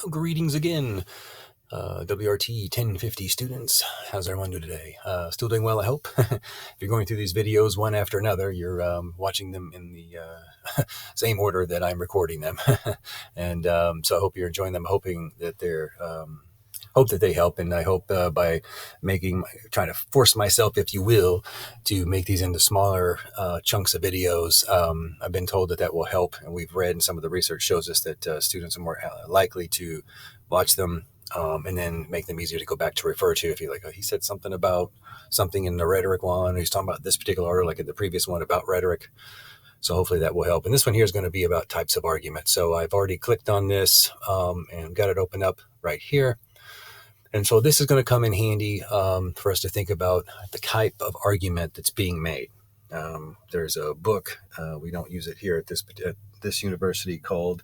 Greetings again, WRT 1050 students. How's everyone doing today? Still doing well, I hope. If you're going through these videos one after another, you're watching them in the same order that I'm recording them. And so I hope you're enjoying them, hoping that hope that they help. And I hope by trying to force myself, if you will, to make these into smaller chunks of videos. I've been told that will help. And we've read, and some of the research shows us that students are more likely to watch them and then make them easier to go back to refer to. If you're like, oh, he said something about something in the rhetoric one, or he's talking about this particular order, like in the previous one about rhetoric. So hopefully that will help. And this one here is going to be about types of argument. So I've already clicked on this and got it open up right here. And so this is going to come in handy for us to think about the type of argument that's being made. There's a book, we don't use it here at this university, called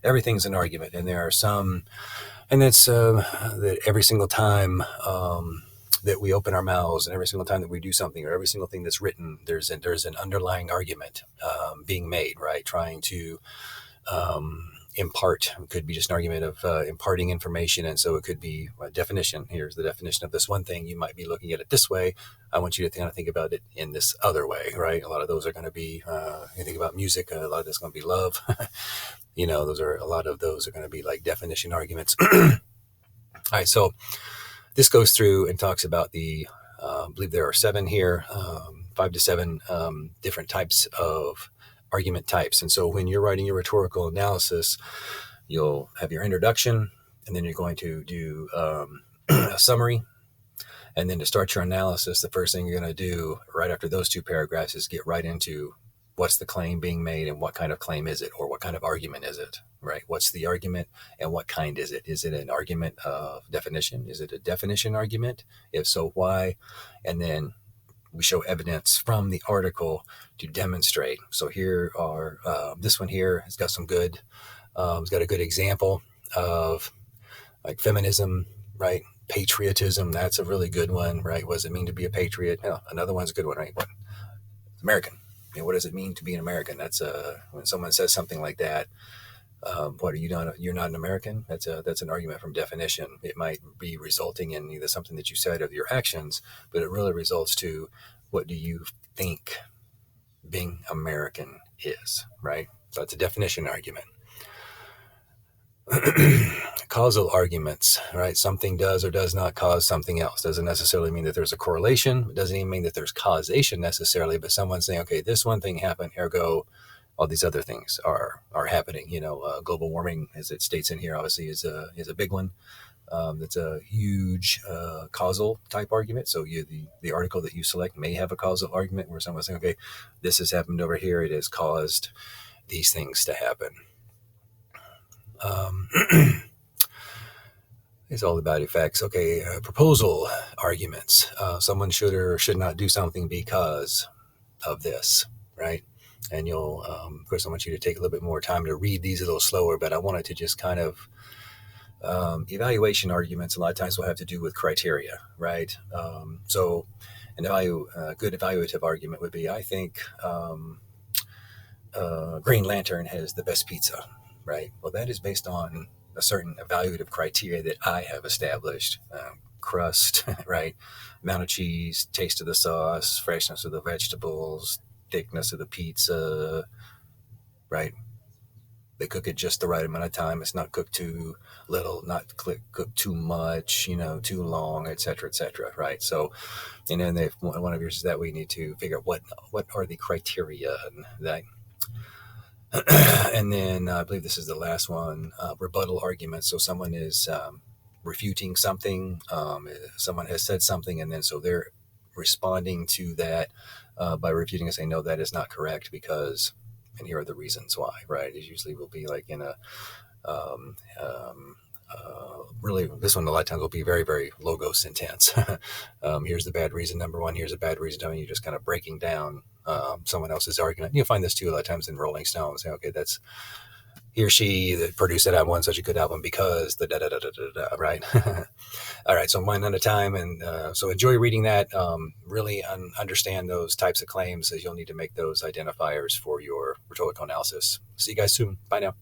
Everything's an Argument. And there are some, and it's that every single time that we open our mouths, and every single time that we do something, or every single thing that's written, there's an underlying argument being made, right? Trying to impart. It could be just an argument of imparting information. And so it could be a definition. Here's the definition of this one thing. You might be looking at it this way. I want you to kind of think about it in this other way, right? A lot of those are going to be, you think about music, a lot of this is going to be love. A lot of those are going to be like definition arguments. All right. So this goes through and talks about I believe there are 7 here, 5 to 7 different types of argument types. And so when you're writing your rhetorical analysis, you'll have your introduction, and then you're going to do a summary. And then to start your analysis, the first thing you're going to do right after those 2 paragraphs is get right into what's the claim being made and what kind of claim is it, or what kind of argument is it, right? What's the argument and what kind is it? Is it an argument of definition? Is it a definition argument? If so, why? And then we show evidence from the article to demonstrate. So here are, this one here has got some good, it's got a good example of like feminism, right? Patriotism, that's a really good one, right? What does it mean to be a patriot? Another one's a good one, right? What? American. What does it mean to be an American? That's when someone says something like that, what are you not? You're not an American. That's an argument from definition. It might be resulting in either something that you said or your actions, but it really results to what do you think being American is, right? So it's a definition argument. Causal arguments, right? Something does or does not cause something else. Doesn't necessarily mean that there's a correlation. It doesn't even mean that there's causation necessarily, but someone's saying, okay, this one thing happened, ergo all these other things are happening. Global warming, as it states in here, obviously is a big one. That's a huge causal type argument. So the article that you select may have a causal argument where someone's saying, okay, this has happened over here. It has caused these things to happen. It's all about effects. Okay, proposal arguments. Someone should or should not do something because of this, right? And you'll, of course, I want you to take a little bit more time to read these a little slower, but I wanted to just kind of, evaluation arguments a lot of times will have to do with criteria, right? So a good evaluative argument would be, I think Green Lantern has the best pizza, right? Well, that is based on a certain evaluative criteria that I have established. Crust, right? Amount of cheese, taste of the sauce, freshness of the vegetables, thickness of the pizza, right? They cook it just the right amount of time. It's not cooked too little, not cooked too much, too long, et cetera, right? So, and then if one of yours is that we need to figure out what are the criteria that. And then I believe this is the last one, rebuttal argument. So someone is refuting something, someone has said something, and then so they're responding to that by refuting and saying, no, that is not correct because, and here are the reasons why, right? It usually will be like in a, really, this one a lot of times will be very, very logos intense. Here's the bad reason, number 1, here's a bad reason, and you're just kind of breaking down someone else's argument. You'll find this too a lot of times in Rolling Stone. Say, okay, that's he or she that produced that album, such a good album because the da-da-da-da-da-da, right? All right, so I'm running out of time, and so enjoy reading that. Really understand those types of claims, as you'll need to make those identifiers for your rhetorical analysis. See you guys soon. Bye now.